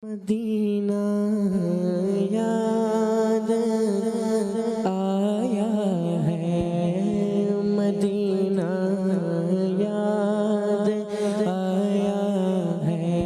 مدینہ یاد آیا ہے، مدینہ یاد آیا ہے۔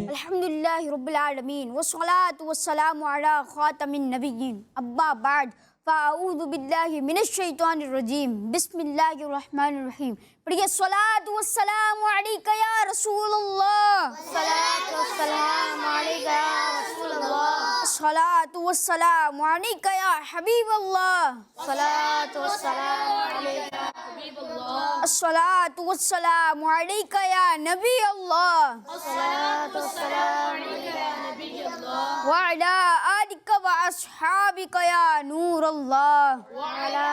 الحمدللہ رب العالمین والصلاة والسلام علی خاتم النبیین، اما بعد فاعوذ باللہ من الشیطان الرجیم، بسم اللہ الرحمن الرحیم۔ پڑھیے الصلاة والسلام علیکہ یا رسول اللہ، الصلاة والسلام علیکہ یا رسول اللہ، الصلاة والسلام علیکہ یا حبیب اللہ، الصلاة والسلام علیکہ یا حبیب اللہ، الصلاة والسلام علیکہ یا نبی اللہ، الصلاة والسلام علیکہ یا نبی اللہ، وعلی آلک واصحابک یا نور اللہ، وعلی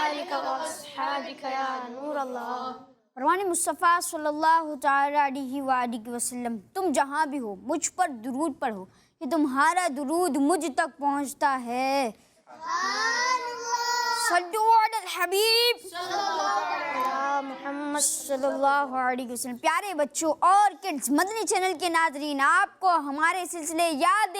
آلک واصحابک یا نور اللہ۔ فرمان مصطفیٰ صلی اللہ تعالی علیہ وآلہ وسلم، تم جہاں بھی ہو مجھ پر درود پڑھو کہ تمہارا درود مجھ تک پہنچتا ہے۔ صلو علی الحبیب محمد صلی اللہ علیہ وسلم۔ پیارے بچوں اور کڈز، مدنی چینل کے ناظرین، آپ کو ہمارے سلسلے یاد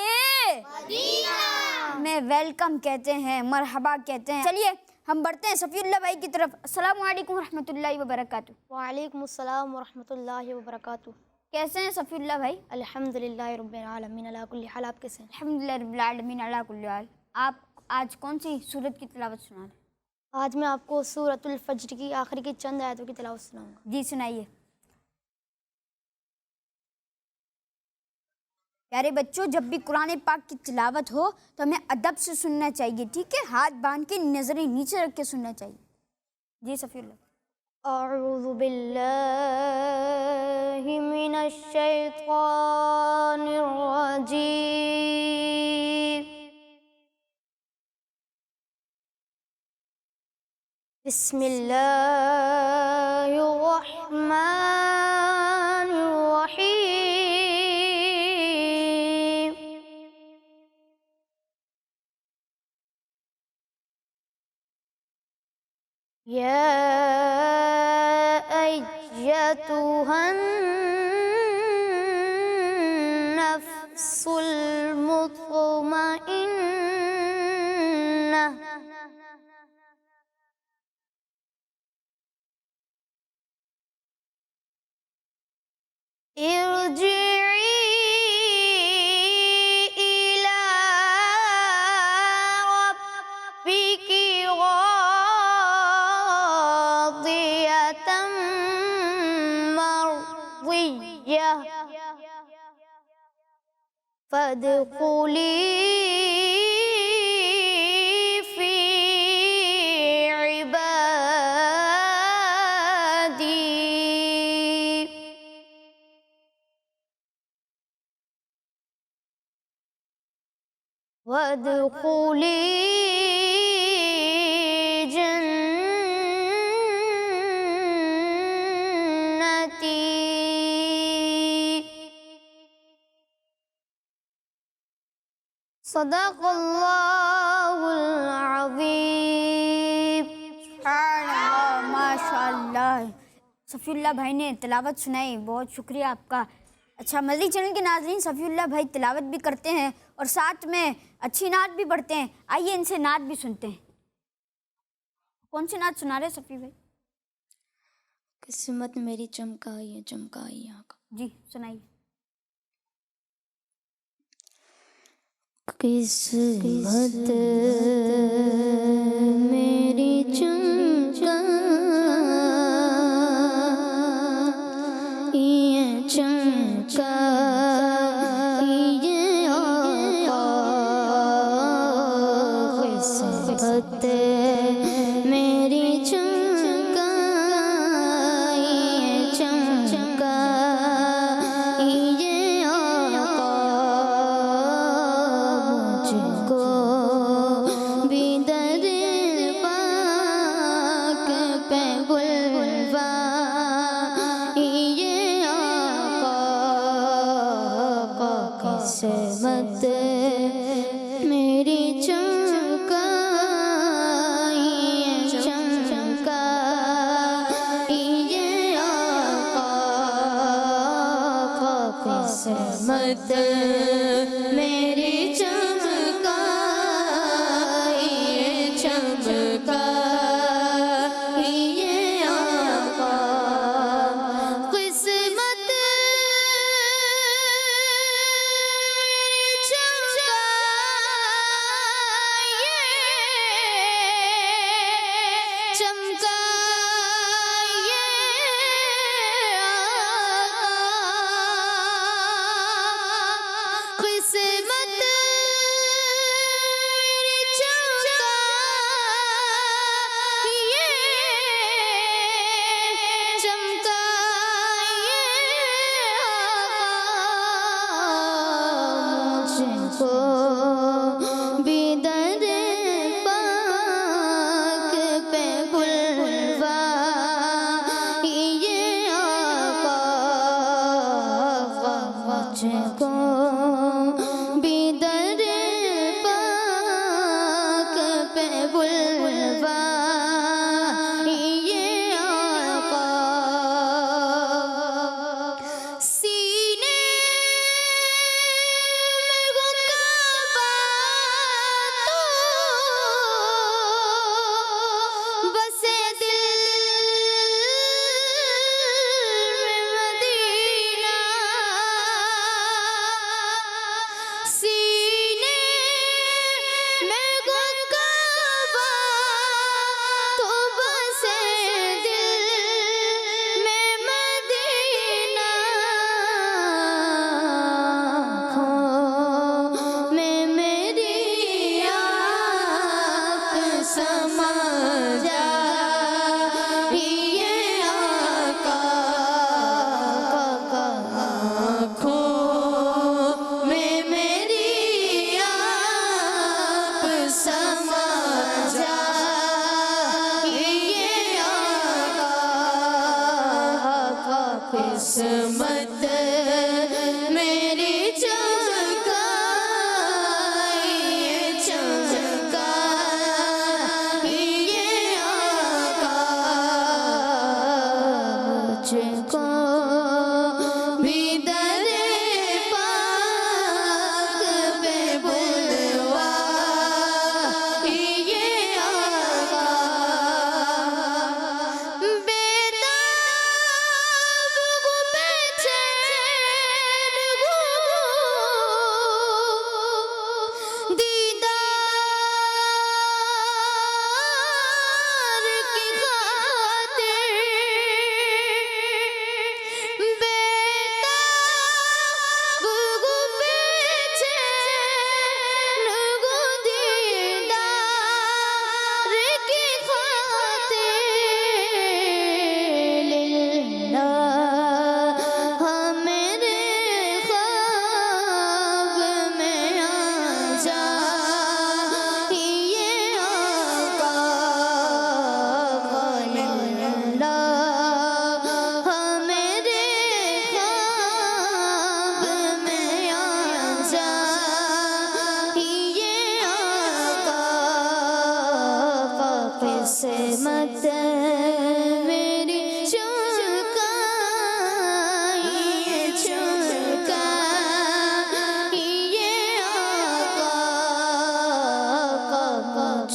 مدینہ میں ویلکم کہتے ہیں، مرحبا کہتے ہیں۔ چلیے ہم بڑھتے ہیں صفی اللہ بھائی کی طرف۔ السلام علیکم ورحمۃ اللہ وبرکاتہ۔ وعلیکم السلام ورحمۃ اللہ وبرکاتہ۔ کیسے ہیں صفی اللہ بھائی؟ الحمدللہ رب العالمین علی کل حال۔ آپ کیسے ہیں؟ الحمدللہ رب العالمین علی کل حال۔ آپ آج کون سی سورت کی تلاوت سنا رہے ہیں؟ آج میں آپ کو سورۃ الفجر کی آخری کی چند آیتوں کی تلاوت سناؤں گا۔ جی سنائیے۔ پیارے بچوں، جب بھی قرآن پاک کی تلاوت ہو تو ہمیں ادب سے سننا چاہیے، ٹھیک ہے؟ ہاتھ باندھ کے نظریں نیچے رکھ کے سننا چاہیے۔ جی صفی اللہ۔ اعوذ باللہ من الشیطان الرجیم، بسم اللہ الرحمن الرحیم، یا ایتھا النفس المطمئنہ، ارجعی الی ربک راضیۃ مرضیہ فادخلی فی عبادی، وادخلی جنتی۔ صدق اللہ العظیم۔ سبحان اللہ، ماشاء اللہ۔ صفی اللہ بھائی نے تلاوت سنائی، بہت شکریہ آپ کا۔ اچھا، مدنی چینل کے ناظرین، صفی اللہ بھائی تلاوت بھی کرتے ہیں اور ساتھ میں اچھی نعت بھی پڑھتے ہیں۔ آئیے ان سے نعت بھی سنتے ہیں۔ کون سی نعت سنا رہے صفی بھائی؟ قسمت میری چمکائی ہے، چمکائی آنکھ۔ جی سنائیے۔ قسمت میری چمکائی ہے، چمکائی ہے آقا، قسمت میری چمکائی ہے، چمکائی ہے آقا، مجھ کو بھی در پاک پہ بلوائی ہے آقا، قسمت میری چمکائی ہے، چمکائی ہے آقا، قسمت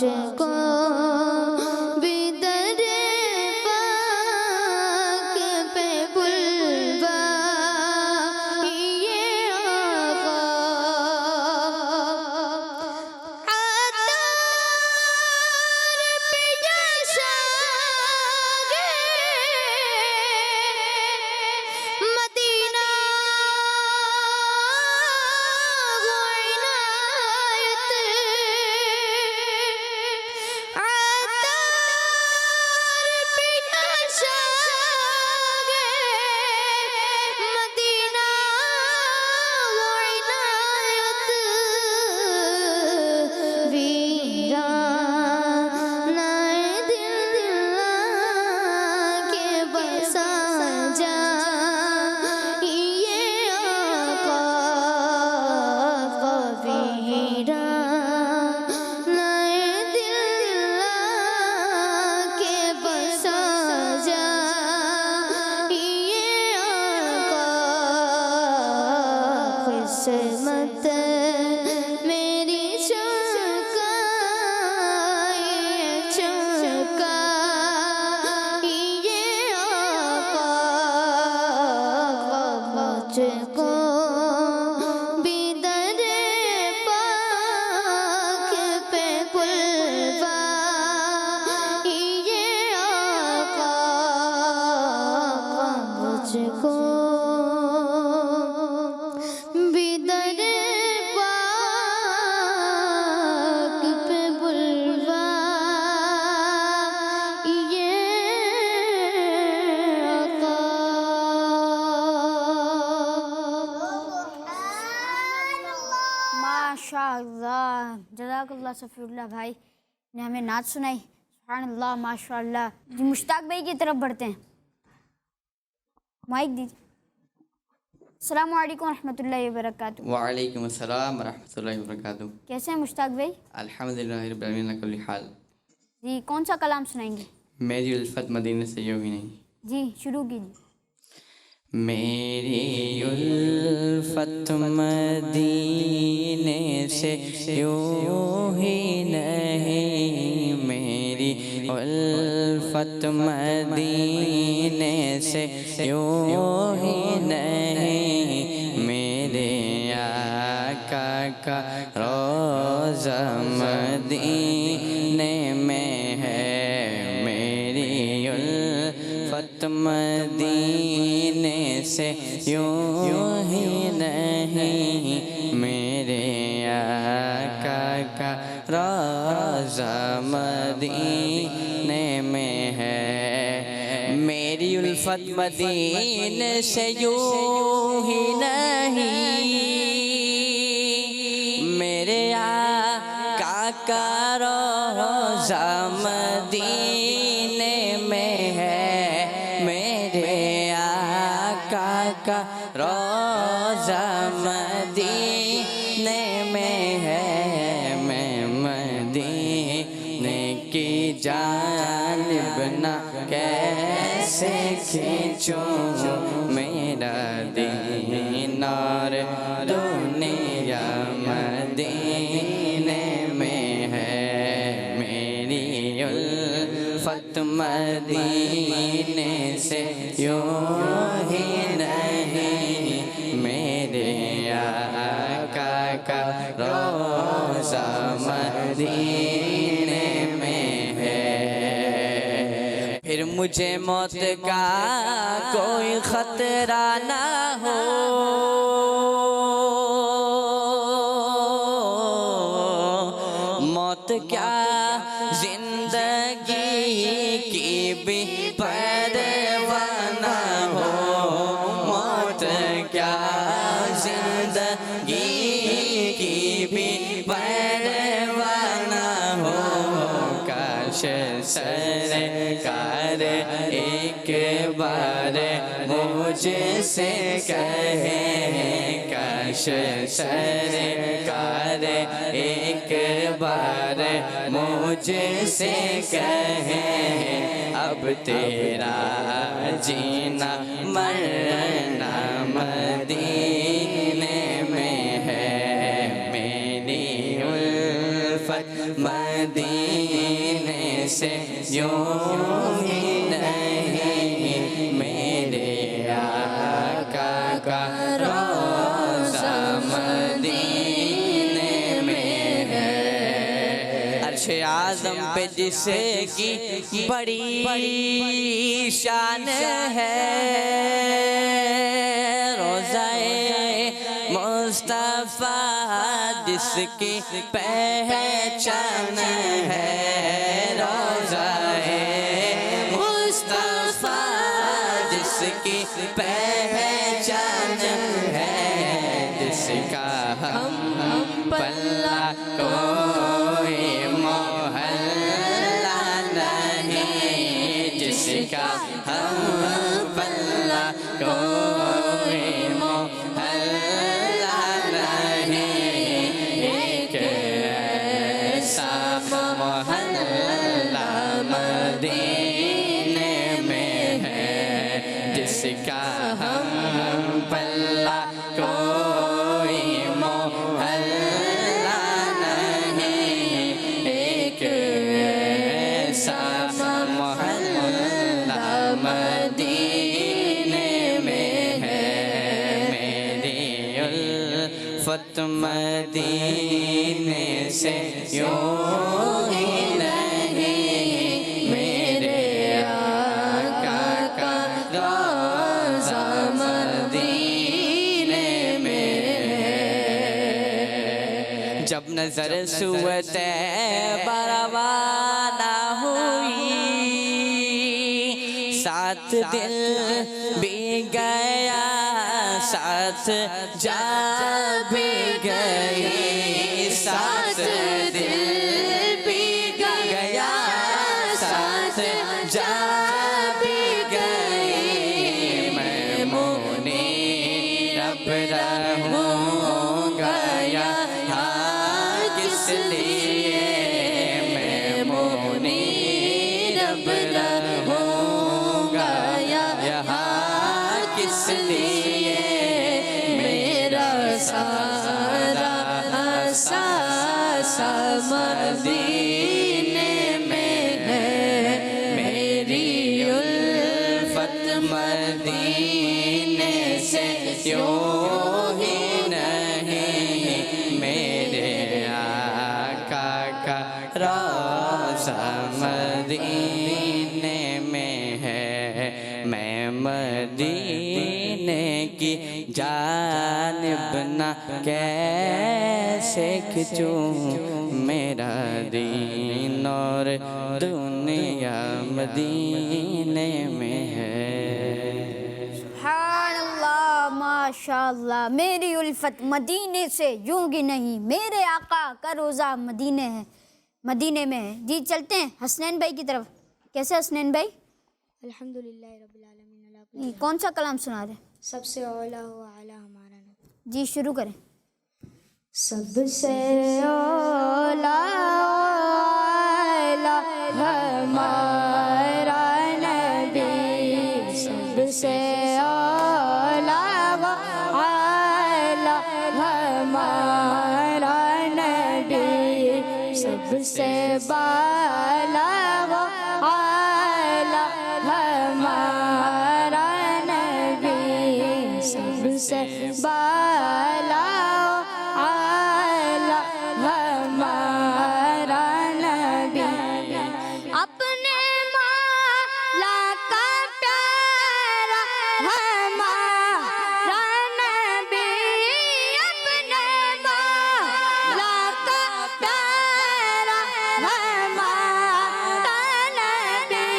مجھ کو بھی در پاک پہ بلوائیے آقا، عطار پہ جشاگے مدینہ و عنایت، عطار پہ جشاگے مدینہ و عنایت، ویران دل کے بسا جائیے آقا، ویران دل کے بسا جائیے آقا، قسمت میری چمکائیے چمکائیے آقا، مجھ کو بھی در پاک پہ بلوائیے آقا، مجھ کو بھی در پاک پہ بلوائیے آقا۔ ماشاء اللہ، جزاک اللہ صفی اللہ بھائی نے ہمیں نعت سنائی، سبحان اللہ ماشاء اللہ۔ جی مشتاق بھائی کی طرف بڑھتے ہیں، مائک دیجیے۔ السلام علیکم ورحمۃ اللہ وبرکاتہ۔ وعلیکم السلام ورحمۃ اللہ وبرکاتہ۔ کیسے ہیں مشتاق بھائی؟ الحمدللہ رب العالمین علی کل حال۔ جی کون سا کلام سنائیں گے؟ میری الفت مدینے سے یوں ہی نہیں۔ جی شروع کیجیے۔ میری الفت مدینے سے یوں ہی نہیں، میری الفت مدینے سے یوں ہی نہیں، میرے آقا کا روضہ مدینے میں ہے، میری الفت مدینے سے یوں ہی نہیں، میرے آقا کا روضہ مدینے میں ہے، میری الفت مدینے سے یوں ہی نہیں، میرے آقا کا روضہ مدینے میں ہے، میرے آقا کا روضہ مدینے میں ہے، میں مدینے کی جانب نہ کیسے کھینچوں، میرا دینار دنیا مدینے میں ہے، میری الفت مدینے سے یوں ہی نہیں، میرے آقا کا روضہ مدینے میں ہے، پھر مجھے موت کا کوئی خطرہ نہ ہو، موت کیا زندگی کی بھی پرواہ نہ ہو، موت کیا زندگی کی بھی پرواہ نہ ہو، کاش سرکار ایک بار مجھ سے کہیں، کاش سرکار ایک بار مجھ سے کہیں، اب تیرا جینا مرنا مدینے میں ہے، میری الفت الفت مدینے سے یوں ہی نہیں، میرے آقا کا روضہ مدینے میں ہے۔ عرش اعظم پہ جس کی بڑی شان ہے، روضہ مصطفیٰ جس کی پہچان ہے، روضہ مصطفیٰ جس کی پہچان ہے، جس کا ہم پلہ کوئی محلہ نہیں، جس کا ہم پلہ کوئی محلہ نہیں، ایک ایسا محلہ مدینے میں ہے، جس کا ہم پلہ کوئی محلہ نہیں، ایک ایسا محلہ مدینے میں ہے۔ میری الفت مدینے سے یوں ہی نہیں، میرے آقا کا روضہ مدینے میں ہے۔ جب نظر سوئے طیبہ روانہ ہوئی، ساتھ دل بھی گیا، ساتھ جان بھی گئی، ساتھ دل بھی گیا، ساتھ جان بھی گئی، میں منیب رہوں گا یہاں کس لیے، میں منیب رہوں گا یہاں کس لیے، میرا سارا احساس مدینے میں ہے، میری الفت مدینے سے یوں ہی نہیں، میرے آقا کا روضہ مدینے میں ہے۔ میں مدینے کی جانب نہ کیسے کھچوں، میرا دین اور دنیا مدینے میں ہے۔ سبحان اللہ، ماشاءاللہ۔ میری الفت مدینے سے یوں ہی نہیں، میرے آقا کا روضہ مدینے ہے، مدینے میں ہے۔ جی چلتے ہیں حسنین بھائی کی طرف۔ کیسے حسنین بھائی؟ الحمدللہ رب العالمین۔ کون سا کلام سنا رہے ہیں؟ سب سے اولا و اعلیٰ ہمارا نبی۔ جی شروع کریں۔ سب سے اولا ہمارا نبی، سب سے اولا ہمارا نبی، سب سے بالا ہمارا نبی، سب سے بالا ہمارا نبی، اپنے مولا کا پیارا ہمارا نبی، اپنے مولا کا پیارا ہمارا نبی،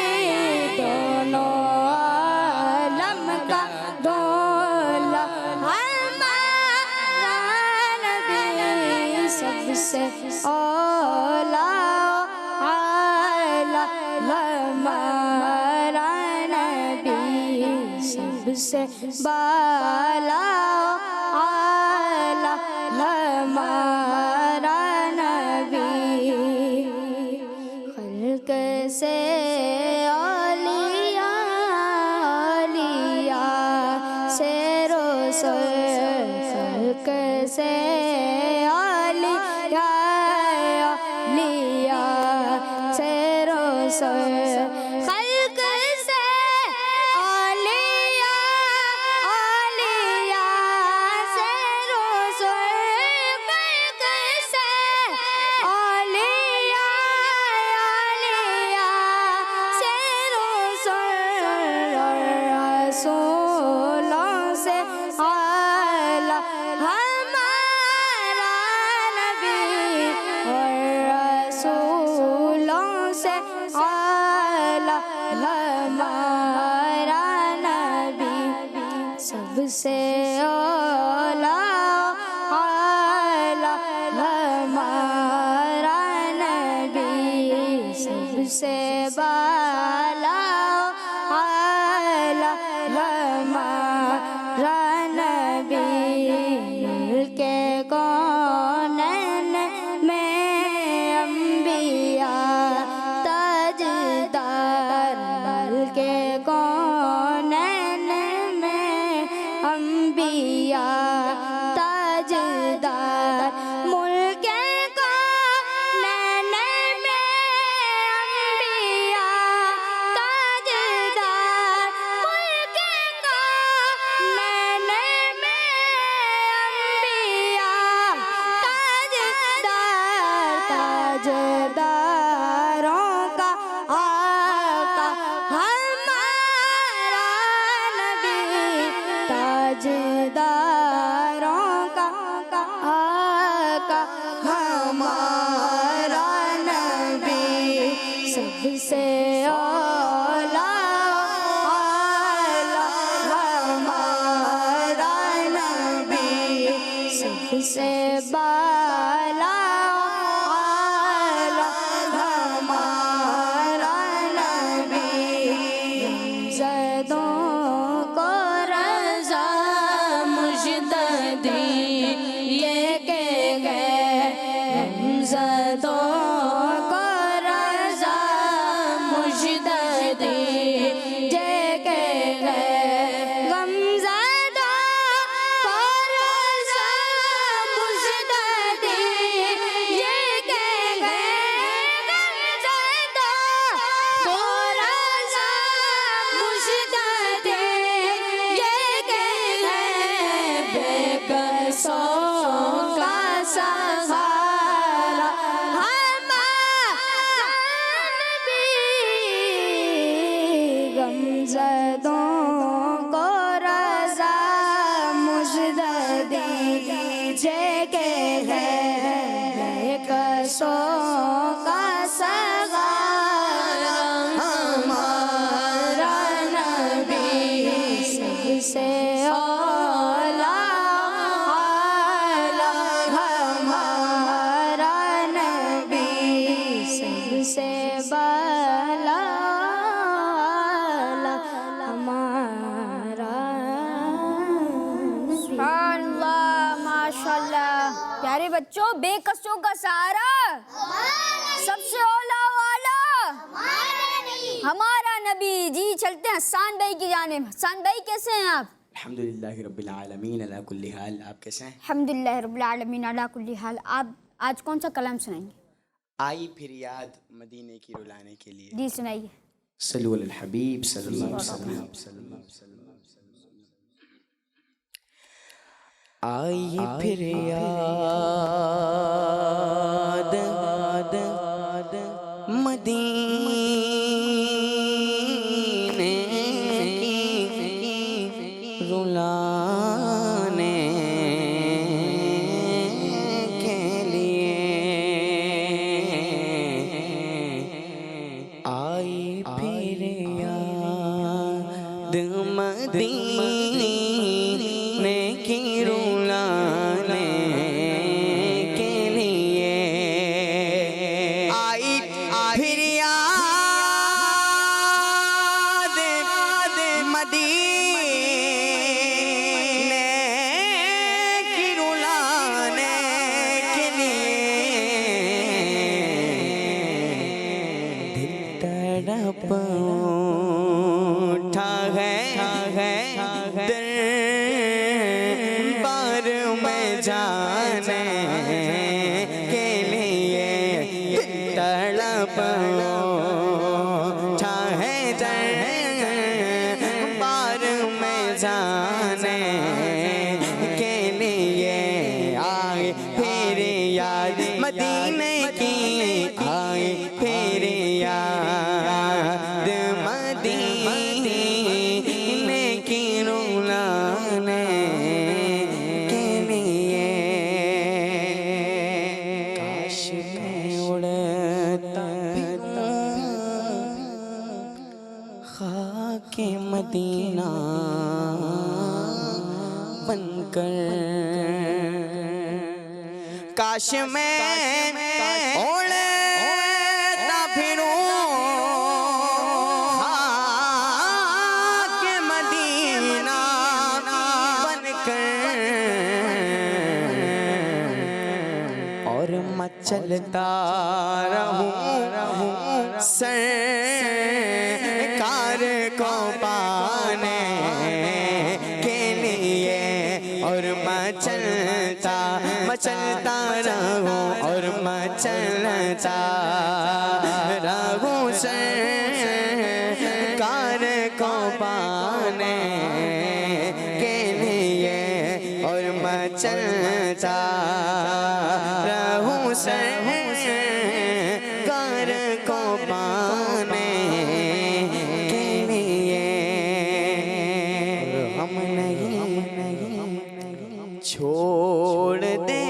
دونوں عالم کا دولا ہمارا نبی، سب سے اولا اعلیٰ ہمارا نبی، سب سے بالا اعلیٰ ہمارا نبی، خلق سے اولیاء سے رسول، خلق سے اولیاء سر خلق سے اولیاء اولیاء سے رسول خلق سے اولیاء اولیاء سے رسول رسولوں سے اعلیٰ ہمارا نبی اور رسولوں سے اعلیٰ ہمارا نبی سب سے اعلیٰ اعلیٰ ہمارا نبی سب سے بالا اعلیٰ ہمارا نبی ملک کونین میں انبیاء تاجدار ملک کونین میں انبیاء تاجدار ملک کونین میں انبیاء تاجدار ملک کونین میں انبیاء تاجدار تاجداروں کا آقا ہمارا نبی تاجداروں کا آقا ہمارا نبی سب سے اعلیٰ اعلیٰ ہمارا نبی سب سے بالا اعلیٰ ہمارا نبی زدوں کو رضا مجددی یہ کہ گئے زدوں کو رضا مجددی یہ کہ گئے غم زدوں کو رضا مجددی یہ کہ گئے غم زدوں کو رضا مجددی یہ کہ گئے بے کسوں کا سہارا ہمارا نبی غم زدوں کو رضا مجددی یہ کہ گئے بے کسوں کا سہارا ہمارا نبی سب سے اعلیٰ اعلیٰ ہمارا نبی سب سے بالا اعلیٰ ہمارا سبحان اللہ ماشاءاللہ پیارے بچوں بے کسوں کا سہارا سب سے اولا والا ہمارا نبی جی چلتے ہیں حسان بھائی کی جانب حسان بھائی کیسے ہیں آپ الحمدللہ رب العالمین علی کل حال آپ کیسے ہیں الحمدللہ رب العالمین علی کل حال آپ آج کون سا کلام سنائیں گے آئی پھر یاد مدینے کی رلانے کے لیے جی سنائیے صلو علی الحبیب صلی اللہ علیہ وسلم آئی پھر یاد مدینے کی رلانے کے لیے آئی پھر یاد مدینے کی رلانے یاد مدینے کی آئے پھر یاد مدینے کی رولانے کے لیے کاش میں اڑتا خاک مدینہ بن کر کاش میں اڑتا پھروں خاک مدینہ بن کر اور مچلتا رہوں سرکار کو پانے کے لیے اور مچلتا رہوں اور مچلتا رہوں سرکار کو پانے کے لیے اور مچلتا رہوں سرکار کو پانے کے لیے ہم نہیں چھوڑ دے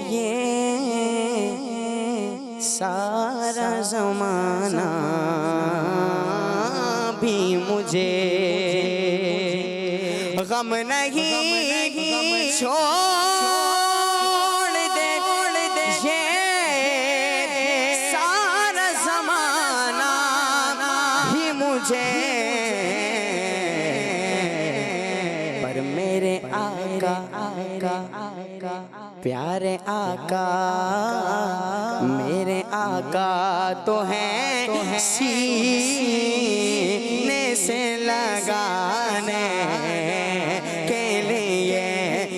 یہ سارا زمانہ بھی مجھے غم نہیں چھوڑ دے یہ سارا زمانہ بھی مجھے پر میرے آقا پیارے آقا میرے آقا تو ہیں سینے سے لگانے کے لیے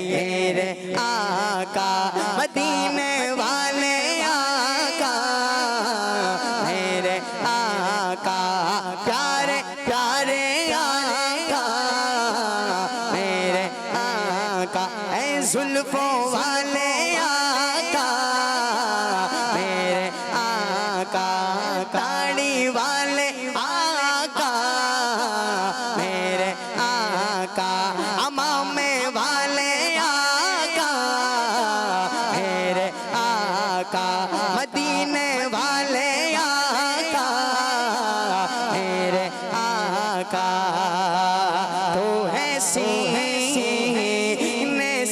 میرے آقا مدینے والے آقا میرے آقا پیارے پیارے آقا میرے آقا اے زلفوں والے آقا میرے آقا داڑھی والے آقا میرے آقا امامے والے آقا میرے آقا مدینے والے آقا میرے آقا تو ہے سینے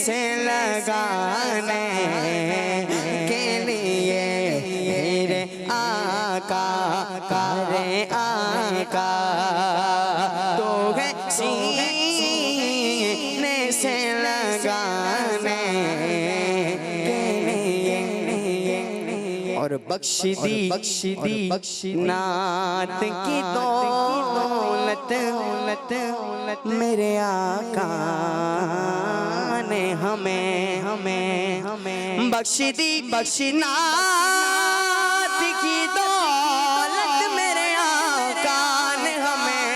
سے لگانے کے لیے میرے آقا میرے آقا تو ہے سینے سے لگانے کے لیے اور بخش دی نعت کی دولت میرے آقا نے ہمیں بخش دی نعت کی دولت میرے آقا نے ہمیں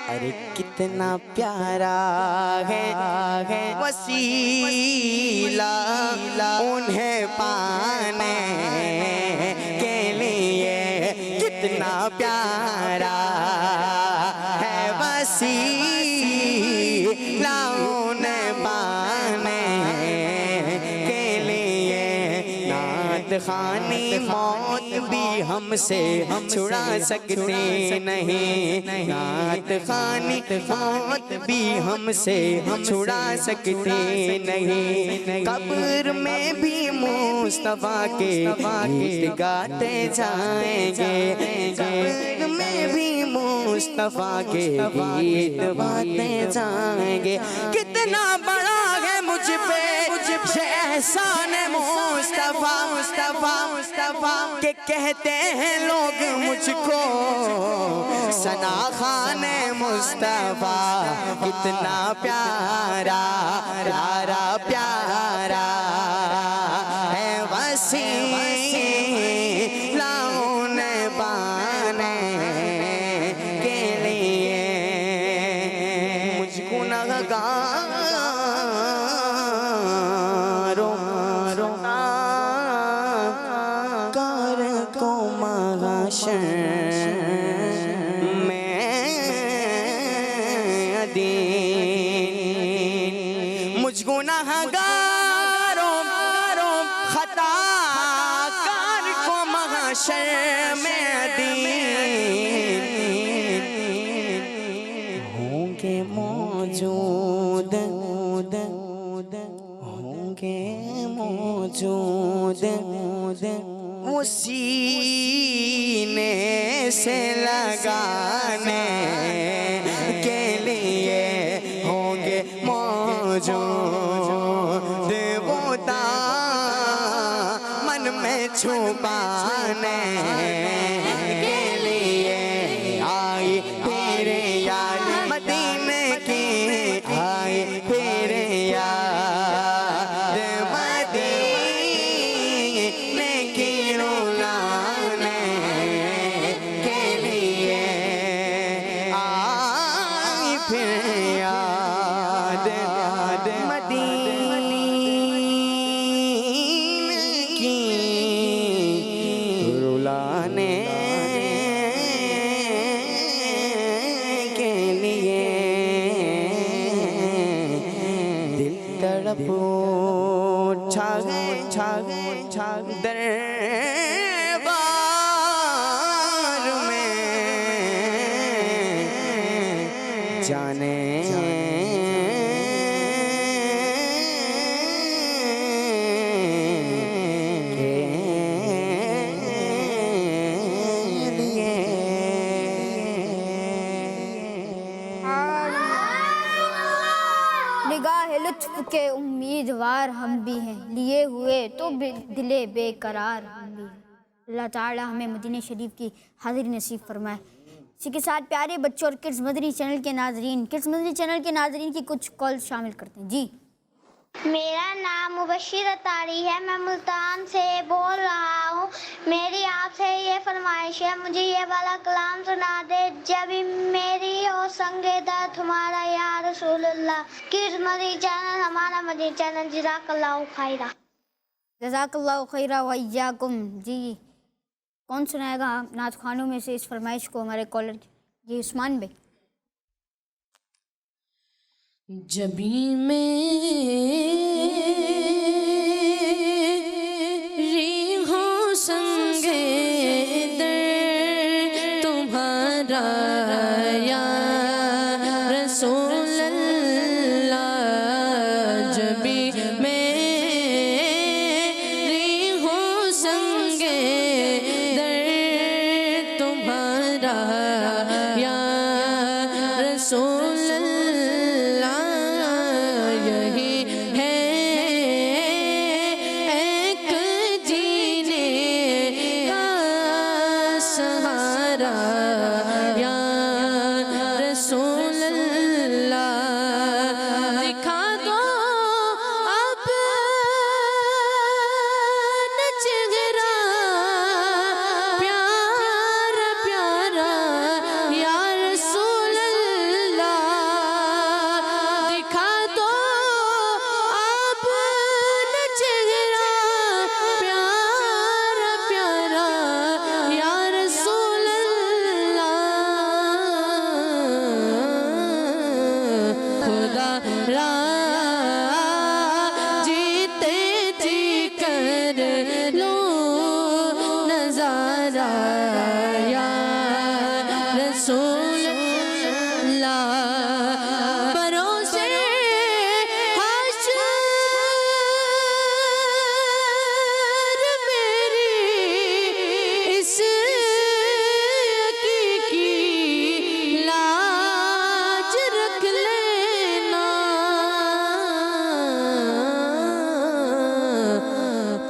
ارے کتنا پیارا ہے وسیلہ انہیں پانے کے لیے کتنا پیارا ہے وسیلہ انہیں پانے کے لیے نعت خوانی موت بھی ہم سے چھڑا سکتے نہیں نعت خوانی موت بھی ہم سے چھڑا سکتے نہیں قبر میں بھی مصطفیٰ کے گیت گاتے جائیں گے قبر میں بھی مصطفیٰ کے گیت گاتے جائیں گے کتنا بڑا ہے مجھ پہ احسان مصطفیٰ کہ کہتے ہیں لوگ مجھ کو ثنا خان مصطفیٰ کتنا پیارا پیارا ہے وسیلہ انہیں پانے کے لیے مجھ کو نگاہ مجھ گناہگاروں خطا کار کو محشر میں دین ہوں گے موجود، ہوں گے موجود وہ سینے سے لگانے کے لیے ہوں گے موجود وہ دامن میں چھپانے کے لیے آئی پھر یاد مدینے کی، آئی پھر یاد مدینے کی رولانے کے لیے آئی پھر یاد مدینے کی رولانے کے لیے دل تڑپ اٹھا دربار میں جانے نگاہ لطف کے امیدوار ہم بھی ہیں، لیے ہوئے تو دلے بے قرار ہم بھی ہیں۔ اللہ تعالی ہمیں مدینہ شریف کی حاضری نصیب فرمائے۔ اسی کے ساتھ پیارے بچوں اور کڈز مدنی چینل کے ناظرین، کڈز مدنی چینل کے ناظرین کی کچھ کال شامل کرتے ہیں۔ جی میرا نام مبشر اطاری ہے، میں ملتان سے بول رہا ہوں۔ میری آپ سے یہ فرمائش ہے، مجھے یہ والا کلام سنا دے، جب میری ہو سنگ در تمہارا یا رسول اللہ۔ کڈز مدنی چینل ہمارا مدنی چینل، جزاک اللہ خیرہ۔ جزاک اللہ خیرہ وإیاکم۔ جی کون سنائے گا نعت خوانوں میں سے اس فرمائش کو ہمارے کالر؟ جی عثمان بھائی۔ جبھی میری ہو سنگ در تمہارا یا رسول اللہ، جبھی میری ہو سنگ در تمہارا یا رسول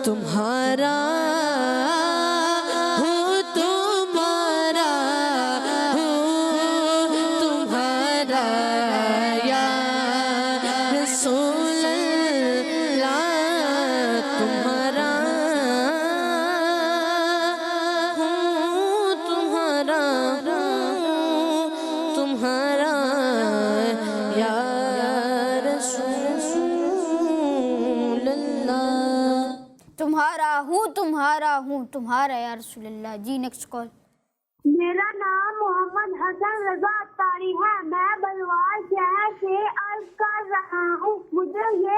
تمہارا ہو تمہارا ہو تمہارا یا رسول اللہ، تمہارا ہوں تمہارا ہوں تمہارا یا رسول اللہ، تمہارا ہوں تمہارا یا رسول اللہ۔ جی نیکسٹ کال۔ میرا نام محمد حسن رضا اطاری ہے، میں بلوار شہر سے عرض کر رہا ہوں، مجھے یہ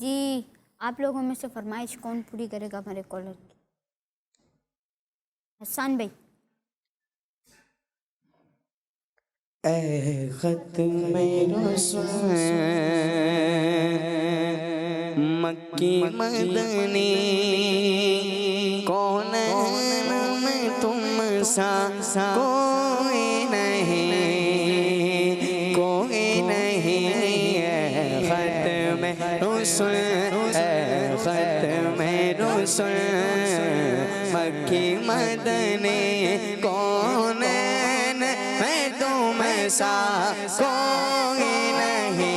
جی آپ لوگوں میں سے فرمائش کون پوری کرے گا ہمارے کالر کی؟ حسان بھائی. اے ختم رسول مکی مدنی کون میں تم سا کوئی نہیں، کوئی نہیں. اے ختم رسول، اے ختم رسول مکی مدنی کون میں تم سا کوئی نہیں،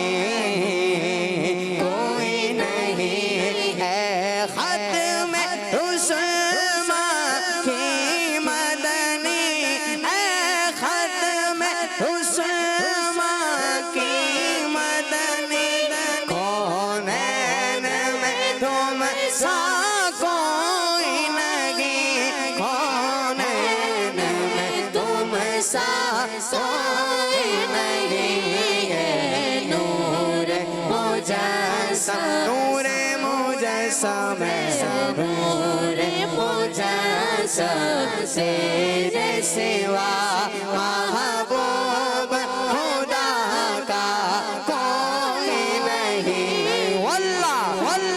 کوئی نہیں. اے ختم رسول مکی مدنی، اے ختم رسول مکی مدنی کونین میں تم سا کوئی نہیں، کونین میں تم سا کوئی نہیں. ہے نور مجسم، نور مجسم، نور مجسم تیرے سوا محبوب خدا کا کوئی نہیں، واللہ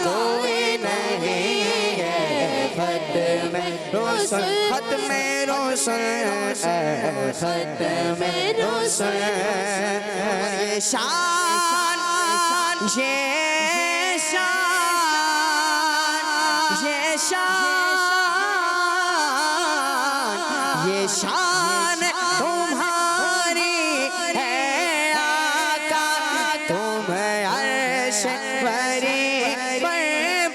کوئی نہیں. ہے ختم رسول، ختم رسول، ختم رسول یہ شان، یہ شان، یہ شان، یہ شان تمہاری ہے آقا، تم عرش بری پر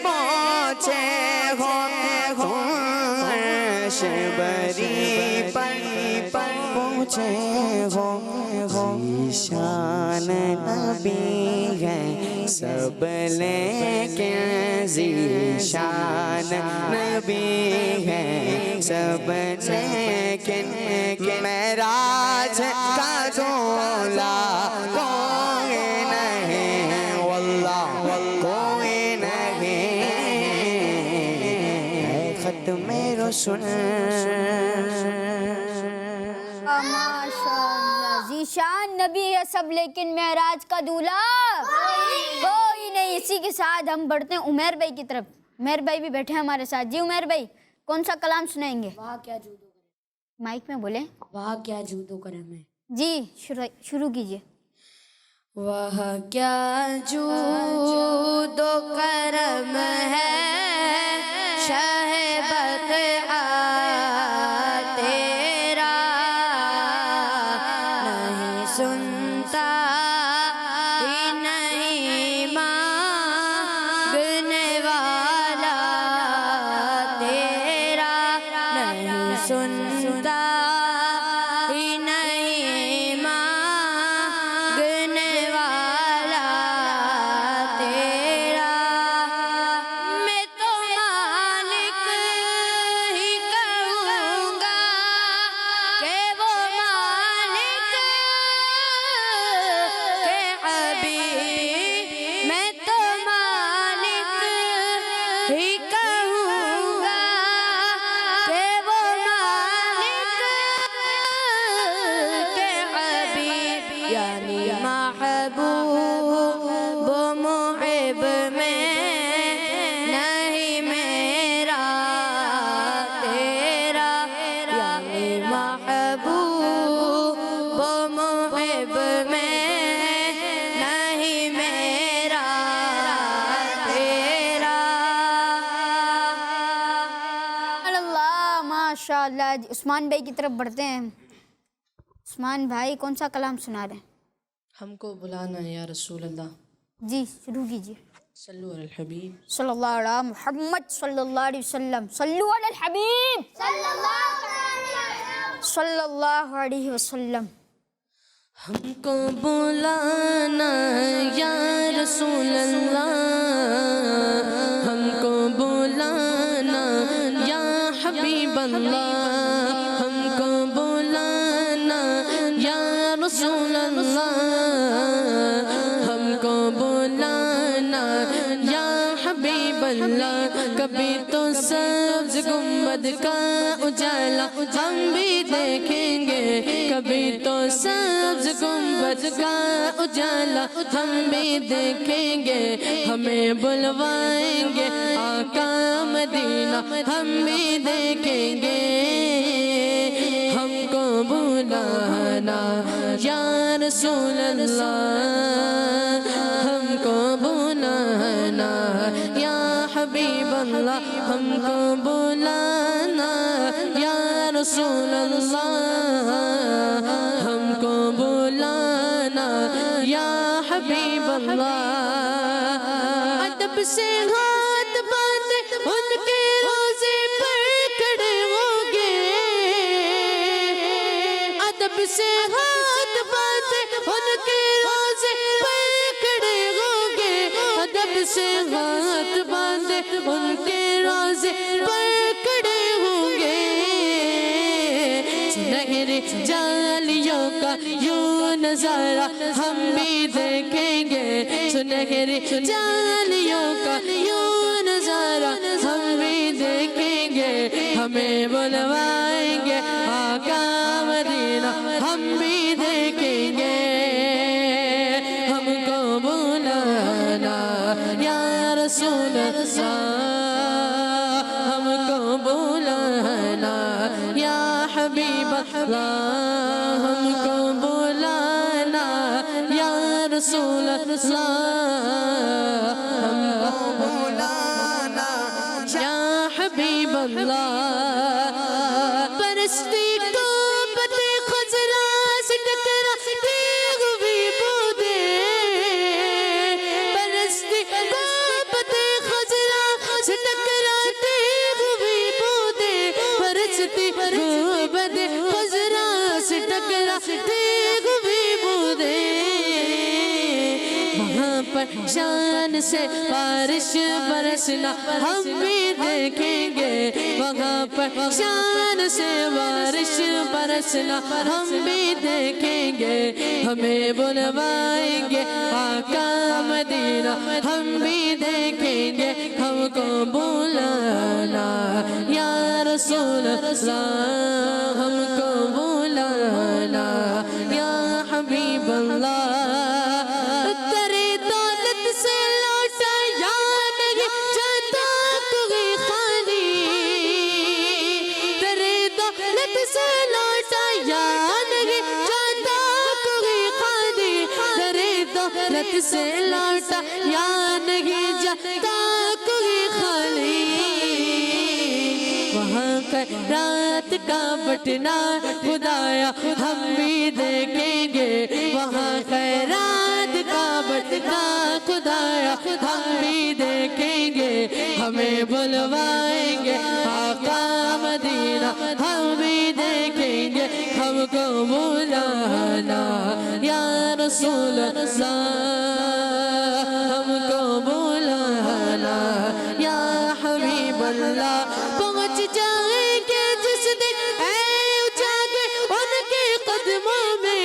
پہنچے ہو، تم عرش بری پر پہنچے ہو. ذیشان نبی ہے سب لیکن ذیشان نبی ہے سب لیکن معراج کا دولا کوئی نہیں، واللہ کوئی نہیں. اے ختم رسول ماشاء اللہ. ذیشان نبی ہے سب لیکن معراج کا دولہا کوئی نہیں. اسی کے ساتھ ہم بڑھتے ہیں عمیر بھائی کی طرف. عمیر بھائی بھی بیٹھے ہیں ہمارے ساتھ. جی عمیر بھائی کون سا کلام سنائیں گے؟ واہ کیا جودو کرے، مائک میں بولیں. واہ کیا جودو کرے میں. جی شروع کیجئے. واہ کیا جود و کرم ہے شہ بقعہ تیرا، نہیں سنتا ہی نہیں مانگنے والا تیرا، نہیں سنتا ہی نہیں مانگنے والا تیرا. میں تو مالک ہی کہوں گا کہ وہ مالک کے حبیب، میں تو مالک ہی کہوں گا کہ وہ مالک کے حبیب، یعنی محبوب و محب میں نہیں میرا تیرا، یعنی محبوب و محب میں نہیں میرا تیرا. اللہ ماشاء اللہ. عثمان بھائی کی طرف بڑھتے ہیں. عثمان بھائی کون سا کلام سنا رہے ہیں؟ ہم کو بلانا ہے یا رسول اللہ. جی شروع کیجئے. صلو علی الحبیب. صلی اللہ علیہ محمد صلی اللہ علیہ وسلم. صلو علی الحبیب صلی اللہ علیہ وسلم. ہم کو بلانا یا رسول اللہ، ہم کو بلانا یا حبیب اللہ، ہم کو بلانا یا رسول اللہ، ہم کو بلانا اللہ کبھی تو سبز گنبد کا اجالا ہم بھی دیکھیں گے کبھی تو سبز گنبد کا اجالا ہم بھی دیکھیں گے ہمیں بلوائیں گے آقا مدینہ ہم بھی دیکھیں گے ہم کو بلانا یا رسول اللہ ہم کو بلانا یا حبیب اللہ ہم کو بلانا یا رسول اللہ ہم کو بلانا یا حبیب اللہ ادب سے ہاتھ باندھے ان کے روزے پر کھڑے ہوں گے ادب سے ہاتھ باندھے ان کے روزے پر کھڑے ہوں گے ادب سے ہاتھ باندھے ان کے روزے پر کھڑے ہوں گے سنہرے جالیوں کا یوں نظارہ ہم بھی دیکھیں گے سنہرے جالیوں کا یوں نظارہ ہم بھی دیکھیں گے ہمیں بلوائیں گے آقا مدینہ ہم بھی دیکھیں گے ہم کو بلانا یا رسول اللہ ہم کو بلانا یا حبیب اللہ ہم کو بلانا یا رسول اللہ ہم کو بلانا یا حبیب اللہ پرستی کو پتے خزرا سے ٹکراتے ہوئے بودے پرستی کو پتے خزرا سے ٹکراتے ہوئے بودے پرستی کو پتے خزرا سے ٹکراتے ہوئے بودے وہاں پر شان سے بارش برسنا ہم بھی دیکھیں گے وہاں پر شان سے بارش برسنا ہم بھی دیکھیں گے ہمیں بلوائیں گے آقا مدینہ ہم بھی دیکھیں گے ہم کو بلانا یا رسول اللہ ہم کو بلانا یا حبیب اللہ تیرے دولت سے لوٹا یا نہیں جاتا کوئی خالی تیرے دولت سے لوٹا یا نہیں جاتا کوئی خالی تیرے دولت سے لوٹا یا نہیں جاتا کوئی خالی وہاں رات کا بٹنا خدایا ہم بھی دیکھیں گے وہاں خیرات کا بٹنا خدایا ہم بھی دیکھیں گے ہمیں بلوائیں گے آقا مدینہ ہم بھی دیکھیں گے ہم کو بلانا یا رسول اللہ ہم کو بلانا یا حبیب اللہ پہنچ جائیں گے جس دن اے اجاگے ان کے قدموں میں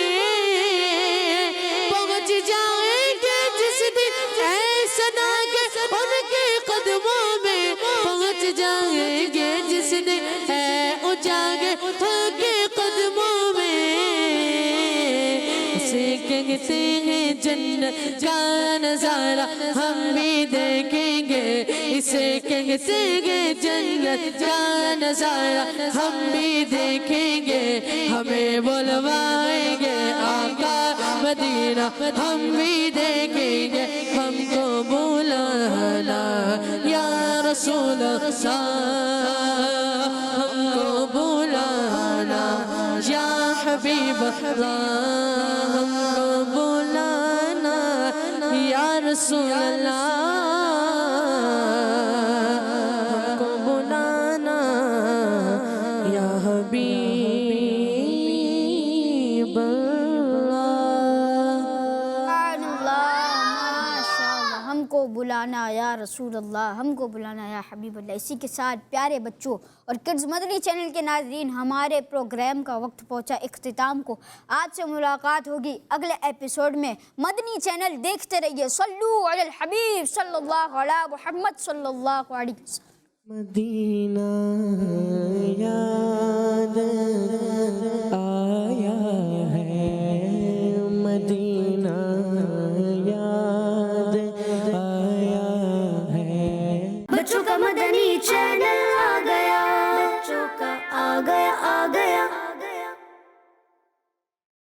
پہنچ جائیں گے جس دن اے سناگے ان کے قدموں میں پہنچ جائیں گے جس دن اے اجاگے ان کے قدموں میں اسے کہتے ہیں جنت کا نظارہ ہم بھی دیکھیں گے اسے کہتے ہیں جنت کا نظارہ ہم بھی دیکھیں گے ہمیں بلوائیں گے آقا مدینہ ہم بھی دیکھیں گے ہم کو بلانا یا رسول اللہ ہم کو بلانا یا حبیب اللہ ہم کو بلانا یا رسول اللہ ہم کو بلانا یا حبیب اللہ سبحان اللہ ماشاءاللہ ہم کو بلانا یا رسول اللہ، ہم کو بلانا یا حبیب اللہ۔ اسی کے ساتھ پیارے بچوں اور کڈز مدنی چینل کے ناظرین، ہمارے پروگرام کا وقت پہنچا اختتام کو۔ آج سے ملاقات ہوگی اگلے ایپیسوڈ میں۔ مدنی چینل دیکھتے رہیے۔ صلو علی الحبیب صلی اللہ علیہ محمد صلی اللہ علیہ وسلم۔ مدینہ یاد